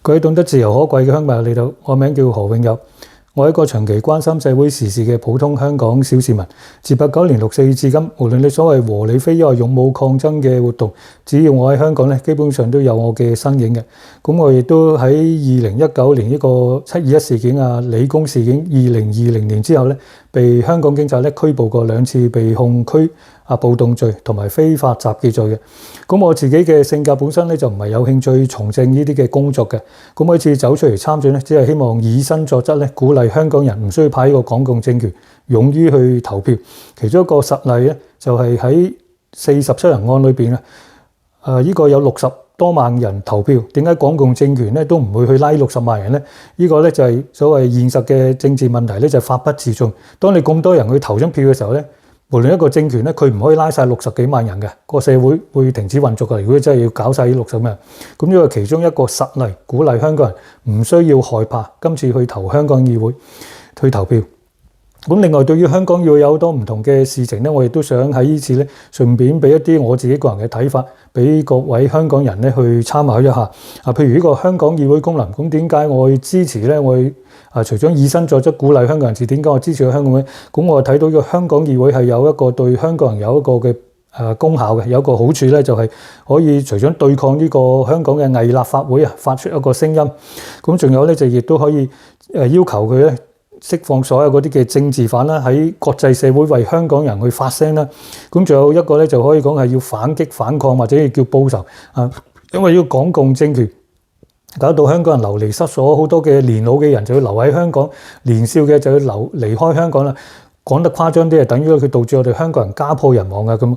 各位懂得自由可貴嘅鄉民，你好，我名叫何永友，我係一個長期關心社會時事嘅普通香港小市民。自89年6四至今，無論你所謂和理非抑或勇武抗爭嘅活動，只要我喺香港咧，基本上都有我嘅身影嘅。咁我亦都喺2019年呢個721事件啊、理工事件，2020年之後咧，被香港警察咧拘捕過2次，被控暴動罪同埋非法集結罪嘅。咁我自己嘅性格本身咧就唔係有興趣從政呢啲嘅工作嘅。咁每次走出嚟參選咧，只係希望以身作則咧，鼓勵香港人唔需要派呢個港共政權，勇於去投票。其中一個實例咧，就係喺47人案裏邊啊，呢個有60多萬人投票，點解港共政權咧都唔會去拉60萬人咧？呢個咧就係所謂現實嘅政治問題咧，就係法不自重。當你咁多人去投咗票嘅時候咧，無論一個政權咧，佢唔可以拉晒60幾萬人嘅，個社會會停止運作嘅。如果真係要搞晒呢60萬人，咁呢個其中一個實例，鼓勵香港人唔需要害怕今次去投香港議會去投票。咁另外對於香港要有好多唔同嘅事情咧，我亦都想喺呢次咧順便俾一啲我自己個人嘅睇法，俾各位香港人咧去參考一下。譬如呢個香港議會功能，咁點解我會支持咧？我會除咗以身作則鼓勵香港人士，點解我支持香港咧？咁我睇到呢個香港議會係有一個對香港人有一個嘅功效嘅，有一個好處咧，就係可以除咗對抗呢個香港嘅偽立法會啊，發出一個聲音。咁仲有咧就亦都可以要求佢咧釋放所有嗰啲嘅政治犯啦，喺國際社會為香港人去發聲啦。咁仲有一個咧就可以講係要反擊反抗或者叫報仇啊，因為呢個港共政權搞到香港人流離失所，好多嘅年老嘅人就要留喺香港，年少嘅就要離開香港啦。講得誇張啲，係等於佢導致我哋香港人家破人亡啊咁。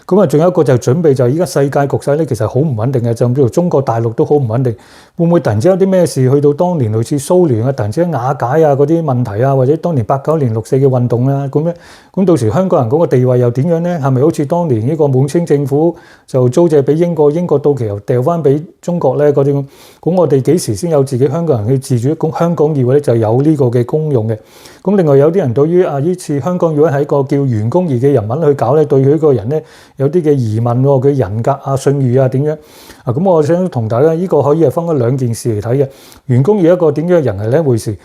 咁啊，仲有一個就係準備，就係依家世界局勢咧，其實好唔穩定嘅，就譬如中國大陸都好唔穩定。會唔會突然之間有啲咩事去到當年類似蘇聯啊，突然之間瓦解啊嗰啲問題啊，或者當年89年6四嘅運動啊咁咧？咁到時香港人嗰個地位又點樣咧？係咪好似當年呢個滿清政府就租借俾英國，英國到期又掉翻俾中國咧嗰啲咁？咁我哋幾時先有自己香港人去自主？咁香港議會咧就有呢個嘅功用嘅。咁另外有啲人對於呢次香港議會係一個叫袁弓夷嘅人物去搞咧，對佢個人咧有啲嘅疑問喎，佢人格啊、信譽啊點樣？咁我想同大家呢個可以係分開兩件事嚟睇嘅。袁弓夷一個點樣嘅人係另一回事，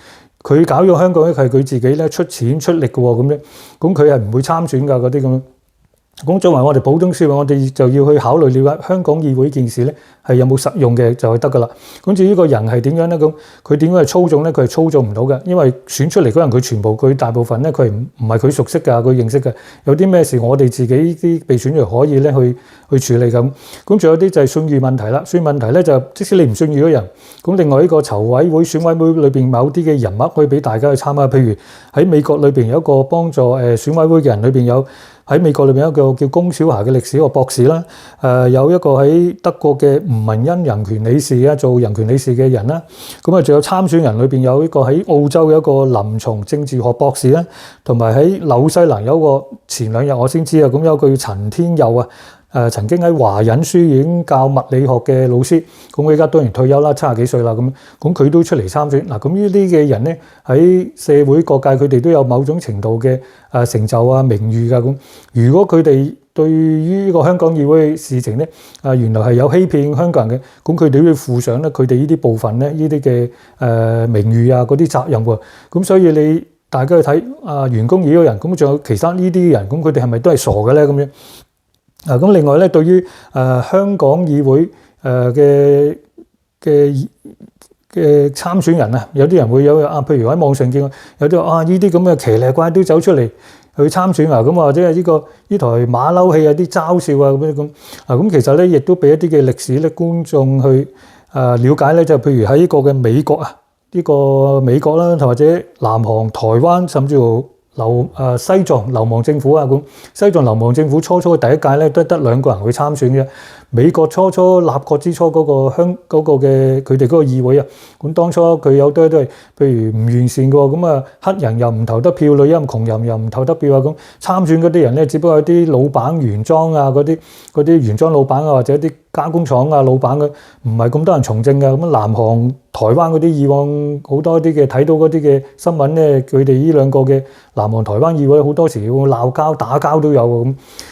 佢搞咗香港咧係佢自己咧出錢出力嘅喎，咁樣咁佢係唔會參選㗎嗰啲咁。咁作為我哋普通市民，我哋就要去考慮了解香港議會件事咧係有冇實用嘅就係得噶啦。咁至於呢個人係點樣咧？咁佢點樣去操縱咧？佢係操縱唔到嘅，因為選出嚟嗰人佢大部分咧佢唔係佢熟悉㗎，佢認識嘅。有啲咩事我哋自己啲被選咗可以咧去處理咁。咁仲有啲就係信譽問題啦。信譽問題咧就即使你唔信譽嗰人，咁另外呢個籌委會、選委會裏邊某啲嘅人物可以俾大家去參考。譬如喺美國裏邊有一個幫助選委會嘅人裏邊有。喺美國裏邊有一個叫龔小霞嘅歷史學博士啦，有一個喺德國嘅吳文欣人權理事啊，做人權理事嘅人啦，咁啊仲有參選人裏邊有一個喺澳洲有一個臨床政治學博士啦，同埋喺紐西蘭有一個前2日我先知啊，咁有個叫陳天佑啊。曾經喺華仁書院教物理學嘅老師，咁佢而家當然退休啦，70幾歲啦，咁佢都出嚟參選。嗱，咁呢啲嘅人咧喺社會各界，佢哋都有某種程度嘅成就啊、名譽㗎。咁如果佢哋對於呢個香港議會事情咧，原來係有欺騙香港人嘅，咁佢哋都要負上咧佢哋呢啲部分咧，呢啲嘅名譽啊嗰啲責任喎。咁所以大家去睇袁弓夷呢個人，咁仲有其他呢啲人，咁佢哋係咪都係傻嘅咧？咁樣。咁另外咧，對於香港議會嘅參選人啊，有啲人會有譬如喺網上見有啲話呢啲咁嘅奇離怪都走出嚟去參選啊，咁或者係呢台馬騮戲有啲嘲笑啊咁。咁其實咧亦都俾一啲嘅歷史咧觀眾去了解咧，就譬如喺呢個嘅美國啊，呢個美國啦，或者南韓、台灣，甚至乎西藏流亡政府啊，咁西藏流亡政府初嘅第一屆咧都得2個人去參選嘅。美國初立國之初嗰個嘅佢哋嗰個議會啊，咁當初佢有都係譬如唔完善嘅喎，咁黑人又唔投得票，女人窮人又唔投得票啊，咁參選嗰啲人咧，只不過係啲老闆原裝啊，嗰啲原裝老闆啊，或者啲加工廠啊老闆嘅，唔係咁多人從政嘅。咁南韓、台灣嗰啲以往好多啲嘅睇到嗰啲嘅新聞咧，佢哋呢2個嘅南韓、台灣議會好多時會鬧交、打交都有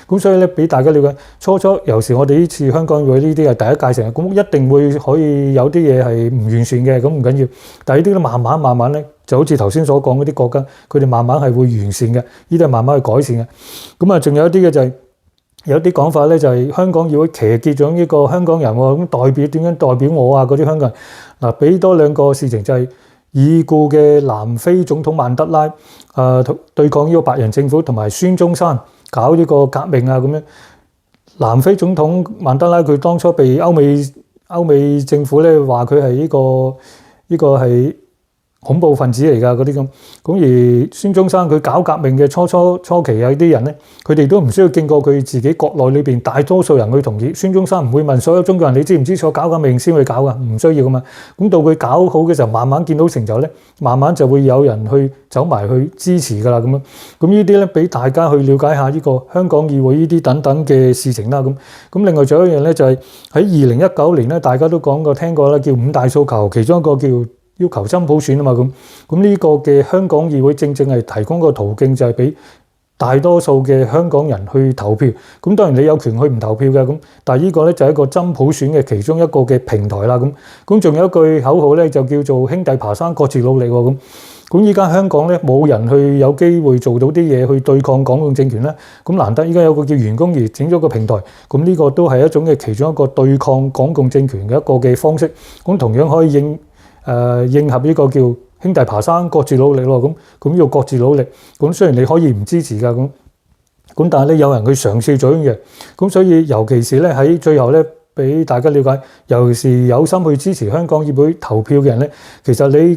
咁。所以咧俾大家了解，初尤其我哋呢次似香港議會呢啲係第一屆成日，咁一定會可以有啲嘢係唔完善嘅，咁唔緊要。但係呢啲咧慢慢咧，就好似頭先所講嗰啲國家，佢哋慢慢係會完善嘅，呢啲係慢慢去改善嘅。咁啊，仲有一啲嘅就係有啲講法咧，就係香港議會騎劫咗呢個香港人喎，咁代表點樣代表我啊？嗰啲香港人嗱，俾多兩個事情就係已故嘅南非總統曼德拉對抗呢個白人政府，同埋孫中山搞呢個革命啊咁樣。南非總統曼德拉佢當初被歐美政府咧話佢係呢個係恐怖分子嚟㗎嗰啲咁，而孫中山佢搞革命嘅初期有啲人咧，佢哋都唔需要經過佢自己國內裏邊大多數人去同意。孫中山唔會問所有中國人你知唔知錯搞革命先去搞㗎，唔需要㗎嘛。咁到佢搞好嘅時候，慢慢見到成就咧，慢慢就會有人去走埋去支持㗎啦咁樣。咁呢啲咧俾大家去了解下呢個香港議會呢啲等等嘅事情啦咁。另外仲有一樣咧就係喺2019年咧，大家都講過聽過啦，叫五大訴求，其中一個叫要求真普選啊嘛，咁呢個嘅香港議會正係提供個途徑，就係俾大多數嘅香港人去投票。咁當然你有權去唔投票嘅，但係呢個咧就係一個真普選嘅其中一個嘅平台啦。咁仲有一句口號咧，就叫做兄弟爬山各自努力喎。咁依家香港咧冇人去有機會做到啲嘢去對抗港共政權啦。咁難得依家有個叫員工而整咗個平台，咁呢個都係一種嘅其中一個對抗港共政權嘅一個嘅方式。咁同樣可以應合呢個叫兄弟爬山各自努力咯，咁要各自努力。咁雖然你可以唔支持㗎，咁但係咧有人去嘗試咗嘅，咁所以尤其是咧喺最後咧俾大家了解，尤其是有心去支持香港議會投票嘅人咧，其實你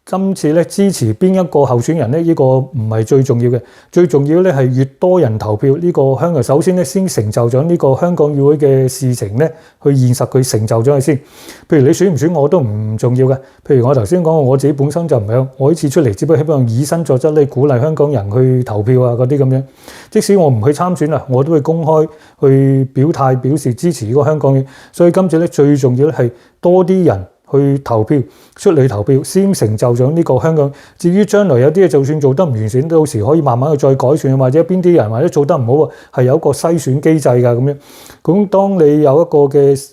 今次咧支持邊一個候選人咧，呢個唔係最重要嘅，最重要咧係越多人投票，呢個香港首先咧先成就咗呢個香港議會嘅事情咧，去現實佢成就咗佢先。譬如你選唔選我都唔重要嘅，譬如我頭先講我自己本身就唔係，我呢次出嚟只不過希望以身作則咧，鼓勵香港人去投票啊嗰啲咁樣。即使我唔去參選啦，我都會公開去表態表示支持呢個香港嘅。所以今次咧最重要咧係多啲人去投票，出嚟投票先成就咗呢個香港。至於將來有啲嘢就算做得唔完善，到時可以慢慢去再改善，或者邊啲人或者做得唔好係有一個篩選機制㗎咁樣。咁當你有一個嘅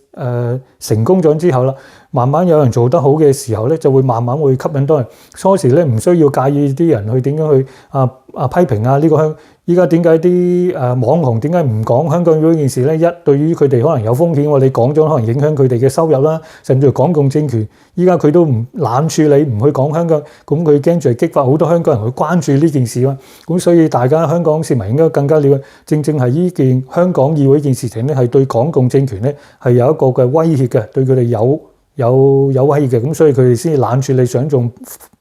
成功咗之後啦，慢慢有人做得好嘅時候咧，就會慢慢會吸引多人。初時咧唔需要介意啲人去點樣去批評啊呢個香。依家點解啲網紅點解唔講香港議會件事咧？一對於佢哋可能有風險喎，你講咗可能影響佢哋嘅收入啦，甚至乎港共政權。依家佢都唔懶處理，唔去講香港，咁佢驚住係激發好多香港人去關注呢件事嘛。咁所以大家香港市民應該更加了解，正係呢件香港議會件事情咧，係對港共政權咧係有一個嘅威脅嘅，對佢哋有威脅嘅。咁所以佢哋先至懶處理，想用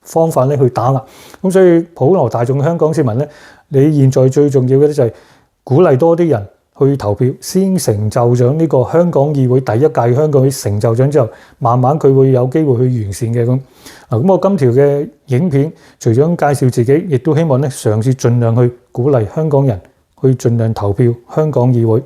方法咧去打壓。咁所以普羅大眾嘅香港市民咧，你現在最重要嘅咧就係鼓勵多啲人去投票，先成就咗呢個香港議會第一屆香港議成就咗之後，慢慢佢會有機會去完善嘅咁。咁我今條嘅影片除咗介紹自己，亦都希望咧嘗試盡量去鼓勵香港人去盡量投票香港議會。